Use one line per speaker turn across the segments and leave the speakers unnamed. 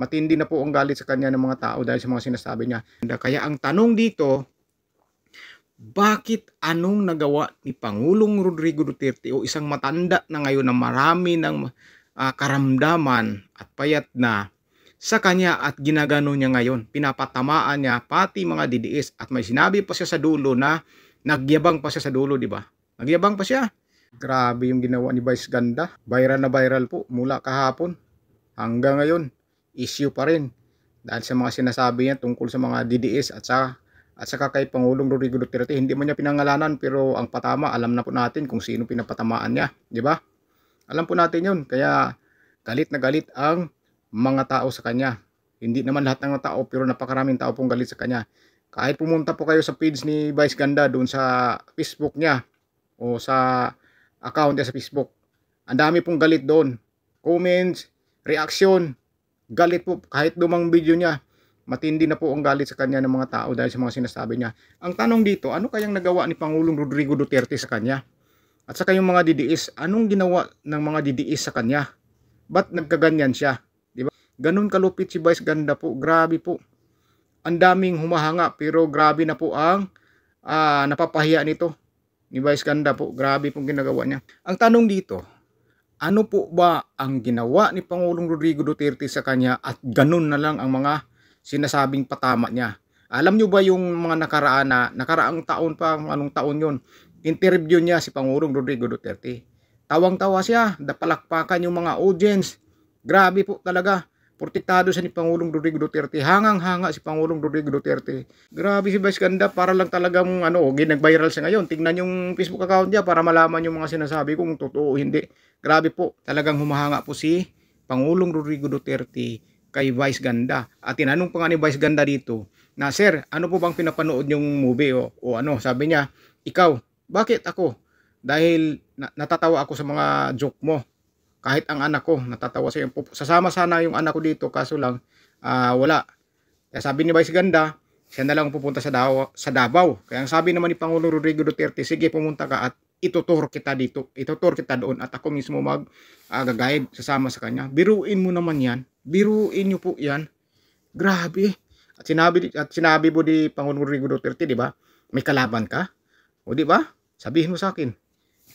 Matindi na po ang galit sa kanya ng mga tao dahil sa mga sinasabi niya. Kaya ang tanong dito, bakit anong nagawa ni Pangulong Rodrigo Duterte o isang matanda na ngayon na marami ng karamdaman at payat na sa kanya at ginagano niya ngayon? Pinapatamaan niya pati mga DDS at may sinabi pa siya sa dulo na nagyabang pa siya sa dulo, di ba? Nagyabang pa siya. Grabe yung ginawa ni Vice Ganda. Viral na viral po mula kahapon hanggang ngayon. Issue pa rin dahil sa mga sinasabi niya tungkol sa mga DDS at saka kay Pangulong Rodrigo Duterte. Hindi man niya pinangalanan pero ang patama alam na po natin kung sino pinapatamaan niya, di ba? Alam po natin 'yun. Kaya galit na galit ang mga tao sa kanya. Hindi naman lahat ng tao pero napakaraming tao pong galit sa kanya. Kahit pumunta po kayo sa page ni Vice Ganda doon sa Facebook niya o sa account niya sa Facebook, ang dami pong galit doon. Comments, reaction, galit po kahit lumang video niya. Matindi na po ang galit sa kanya ng mga tao dahil sa mga sinasabi niya. Ang tanong dito, ano kayang nagawa ni Pangulong Rodrigo Duterte sa kanya? At saka yung mga DDS, anong ginawa ng mga DDS sa kanya? Ba't nagkaganyan siya? Diba? Ganun kalupit si Vice Ganda po. Grabe po. Ang daming humahanga pero grabe na po ang napapahiya nito ni Vice Ganda po. Grabe pong ginagawa niya. Ang tanong dito, ano po ba ang ginawa ni Pangulong Rodrigo Duterte sa kanya at ganun na lang ang mga sinasabing patama niya? Alam nyo ba yung mga nakaraang taon pa, anong taon yun? Interview niya si Pangulong Rodrigo Duterte. Tawang-tawa siya, napalakpakan yung mga audience. Grabe po talaga. Protektado siya ni Pangulong Rodrigo Duterte. Hangang-hanga si Pangulong Rodrigo Duterte. Grabe si Vice Ganda, para lang talagang nag-viral siya ngayon. Tingnan yung Facebook account niya para malaman yung mga sinasabi kung totoo o hindi. Grabe po, talagang humahanga po si Pangulong Rodrigo Duterte kay Vice Ganda. At tinanong pa nga ni Vice Ganda dito na, "Sir, ano po bang pinapanood yung movie?" O ano, sabi niya, "Ikaw, bakit ako? Dahil natatawa ako sa mga joke mo. Kahit ang anak ko natatawa sa iyo. Sasama sana yung anak ko dito kaso lang wala." Kaya sabi ni Vice Ganda, siya na lang pupunta sa Davao. Kaya ang sabi naman ni Pangulong Rodrigo Duterte, "Sige, pumunta ka at itutur kita dito. Itutur kita doon at ako mismo mag-guide sasama sa kanya." Biruin mo naman yan. Biruin niyo po yan. Grabe. At sinabi mo di Pangulong Rodrigo Duterte, di ba? May kalaban ka? O di ba? Sabihin mo sa akin.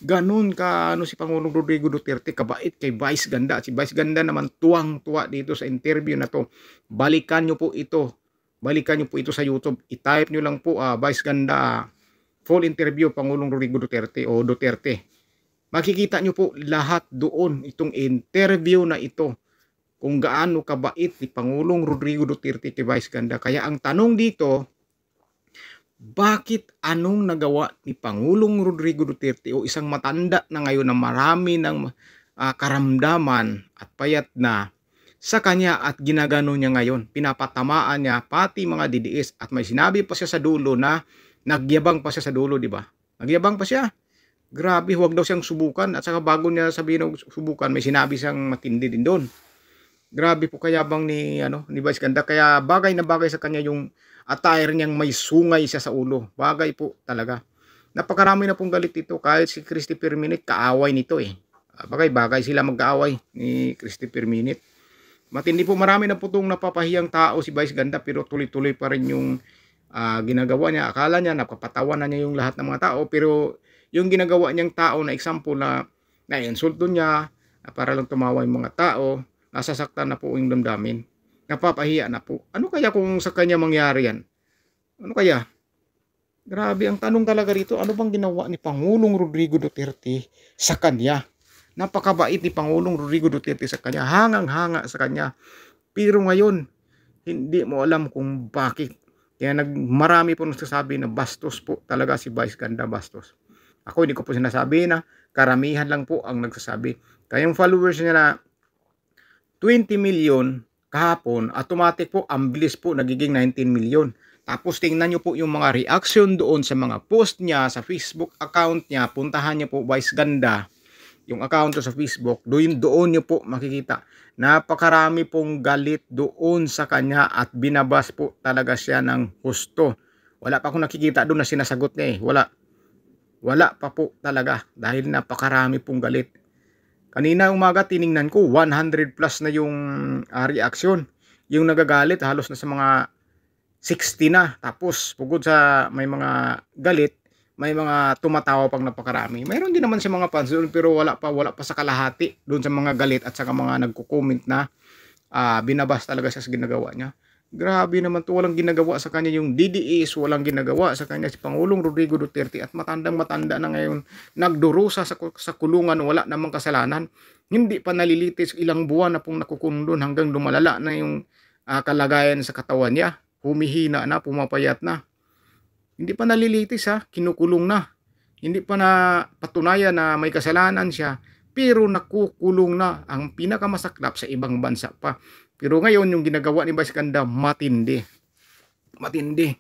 Ganun ka si Pangulong Rodrigo Duterte kabait kay Vice Ganda. Si Vice Ganda naman tuwang-tuwa dito sa interview na to. Balikan nyo po ito. Balikan nyo po ito sa YouTube. I-type nyo lang po Vice Ganda full interview Pangulong Rodrigo Duterte o Duterte. Makikita nyo po lahat doon itong interview na ito. Kung gaano kabait ni Pangulong Rodrigo Duterte kay Vice Ganda. Kaya ang tanong dito, bakit anong nagawa ni Pangulong Rodrigo Duterte o isang matanda na ngayon na marami ng karamdaman at payat na sa kanya at ginagano niya ngayon? Pinapatamaan niya pati mga DDS at may sinabi pa siya sa dulo na nagyabang pa siya sa dulo, di ba? Nagyabang pa siya. Grabe, huwag daw siyang subukan at saka bago niya sabihin subukan, may sinabi siyang matindi din doon. Grabe po kayabang ni Vice Ganda. Kaya bagay na bagay sa kanya yung attire niyang may sungay siya sa ulo. Bagay po talaga. Napakarami na pong galit ito. Kahit si Christopher Minute, kaaway nito eh. Bagay sila mag-aaway ni Christopher Minute. Matindi po, marami na po itong napapahiyang tao si Vice Ganda pero tuloy-tuloy pa rin yung ginagawa niya. Akala niya napapatawa na niya yung lahat ng mga tao pero yung ginagawa niyang tao na example na insulto niya para lang tumawa yung mga tao, nasasaktan na po yung damdamin. Napapahiya na po. Ano kaya kung sa kanya mangyari yan? Ano kaya? Grabe, ang tanong talaga rito, ano bang ginawa ni Pangulong Rodrigo Duterte sa kanya? Napakabait ni Pangulong Rodrigo Duterte sa kanya. Hangang-hanga sa kanya. Pero ngayon, hindi mo alam kung bakit. Kaya marami po nagsasabi na bastos po talaga si Vice Ganda, bastos. Ako hindi ko po sinasabi na karamihan lang po ang nagsasabi. Kaya yung followers niya na 20 million kahapon, automatic po, ang bilis po, nagiging 19 million. Tapos tingnan nyo po yung mga reaction doon sa mga post niya sa Facebook account niya. Puntahan nyo po Vice Ganda, yung account sa Facebook. Doon nyo po makikita. Napakarami pong galit doon sa kanya at binabas po talaga siya ng husto. Wala pa akong nakikita doon na sinasagot niya eh. Wala pa po talaga dahil napakarami pong galit. Kanina umaga tiningnan ko 100 plus na yung reaction. Yung nagagalit halos na sa mga 60 na. Tapos bukod sa may mga galit, may mga tumatawa pang napakarami. Mayroon din naman sa mga fans doon, pero wala pa sa kalahati doon sa mga galit at saka mga nagko-comment na binabas talaga siya sa ginagawa niya. Grabe naman to, walang ginagawa sa kanya yung DDS, walang ginagawa sa kanya si Pangulong Rodrigo Duterte, at matandang-matanda na ngayon, nagdurusa sa kulungan, wala namang kasalanan. Hindi pa nalilitis, ilang buwan na pong nakukulong doon hanggang lumalala na yung kalagayan sa katawan niya. Humihina na, pumapayat na. Hindi pa nalilitis kinukulong na. Hindi pa na patunayan na may kasalanan siya, pero nakukulong na. Ang pinakamasaklap, sa ibang bansa pa. Pero ngayon yung ginagawa ni Vice Ganda, matindi. Matindi.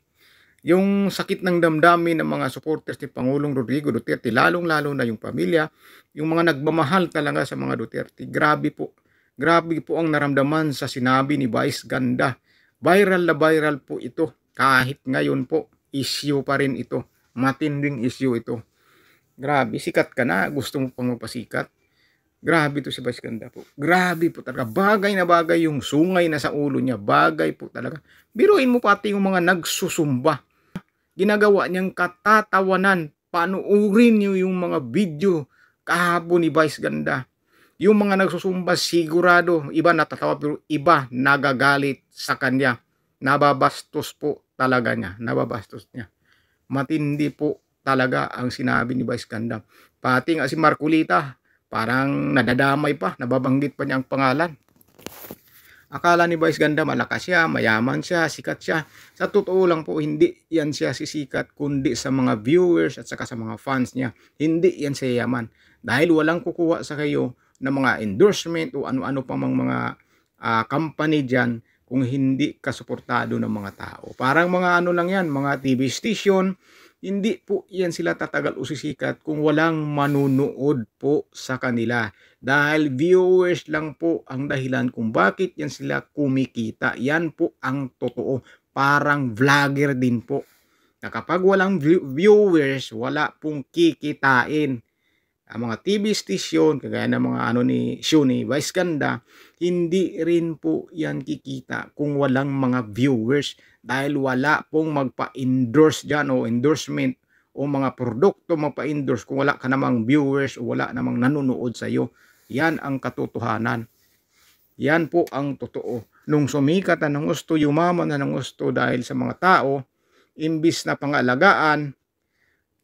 Yung sakit ng damdamin ng mga supporters ni Pangulong Rodrigo Duterte, lalong-lalo na yung pamilya, yung mga nagmamahal talaga sa mga Duterte. Grabe po. Grabe po ang naramdaman sa sinabi ni Vice Ganda. Viral na viral po ito. Kahit ngayon po, issue pa rin ito. Matinding issue ito. Grabe, sikat ka na. Gusto mo pang magpasikat. Grabe to si Vice Ganda po. Grabe po talaga. Bagay na bagay yung sungay na sa ulo niya. Bagay po talaga. Biruin mo pati yung mga nagsusumba. Ginagawa niyang katatawanan. Panuurin niyo yung mga video kahapon ni Vice Ganda. Yung mga nagsusumba, sigurado, iba natatawa pero iba nagagalit sa kanya. Nababastos po talaga niya. Nababastos niya. Matindi po talaga ang sinabi ni Vice Ganda. Pati nga si Marcolita, parang nadadamay pa, nababanggit pa niya ang pangalan. Akala ni Vice Ganda malakas siya, mayaman siya, sikat siya. Sa totoo lang po, hindi yan siya sisikat, kundi sa mga viewers at saka sa mga fans niya. Hindi yan siya yaman. Dahil walang kukuha sa kayo ng mga endorsement o ano-ano pang mga company dyan kung hindi kasuportado ng mga tao. Parang mga ano lang yan, mga TV station, hindi po yan sila tatagal o sisikat kung walang manunood po sa kanila. Dahil viewers lang po ang dahilan kung bakit yan sila kumikita. Yan po ang totoo. Parang vlogger din po. Na kapag walang viewers, wala pong kikitain. Ang mga TV station, kagaya ng mga show ni Vice Ganda, hindi rin po yan kikita kung walang mga viewers, dahil wala pong magpa-endorse dyan o endorsement o mga produkto magpa-endorse kung wala ka namang viewers o wala namang nanonood sa iyo. Yan ang katotohanan. Yan po ang totoo. Nung sumikat na ng gusto, yumaman na ng gusto dahil sa mga tao, imbis na pangalagaan,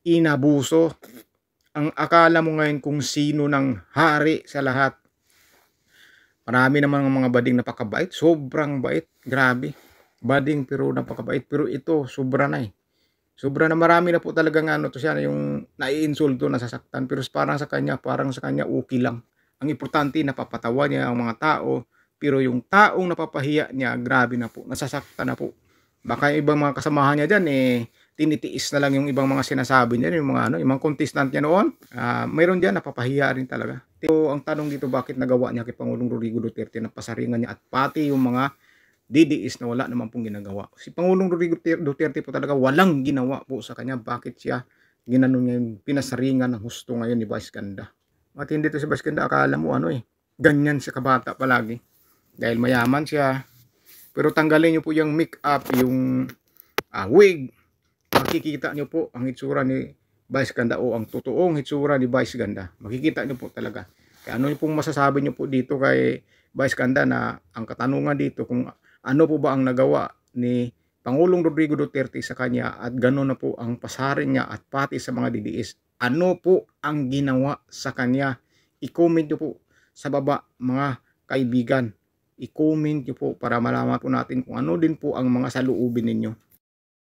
inabuso. Ang akala mo ngayon kung sino ng hari sa lahat. Marami naman ng mga bading napakabait. Sobrang bait. Grabe. Bading pero napakabait. Pero ito, sobra na Sobra na, marami na po talagang to siya, yung naiinsulto, nasasaktan. Pero parang sa kanya okay lang. Ang importante, napapatawa niya ang mga tao. Pero yung taong napapahiya niya, grabe na po. Nasasaktan na po. Baka yung ibang mga kasamahan niya dyan, tinitiis na lang yung ibang mga sinasabi niya, yung mga yung mga contestant niya noon. Mayroon diyan napapahiya rin talaga. So, ang tanong dito, bakit nagawa niya kay Pangulong Rodrigo Duterte na pasaringan niya at pati yung mga DDS na wala naman pong ginagawa. Si Pangulong Rodrigo Duterte po talaga walang ginawa po sa kanya. Bakit siya ginanon niya yung pinasaringan ng husto ngayon ni Vice Ganda? At hindi to si Vice Ganda, akala mo ganyan siya kabata palagi. Dahil mayaman siya. Pero tanggalin niyo po yung make-up, yung wig. Makikita nyo po ang hitsura ni Vice Ganda o ang totoong hitsura ni Vice Ganda. Makikita nyo po talaga. Kaya ano pong masasabi nyo po dito kay Vice Ganda, na ang katanungan dito kung ano po ba ang nagawa ni Pangulong Rodrigo Duterte sa kanya at gano'n na po ang pasarin niya at pati sa mga DDS. Ano po ang ginawa sa kanya? I-comment nyo po sa baba, mga kaibigan. I-comment nyo po para malaman po natin kung ano din po ang mga saloobin ninyo.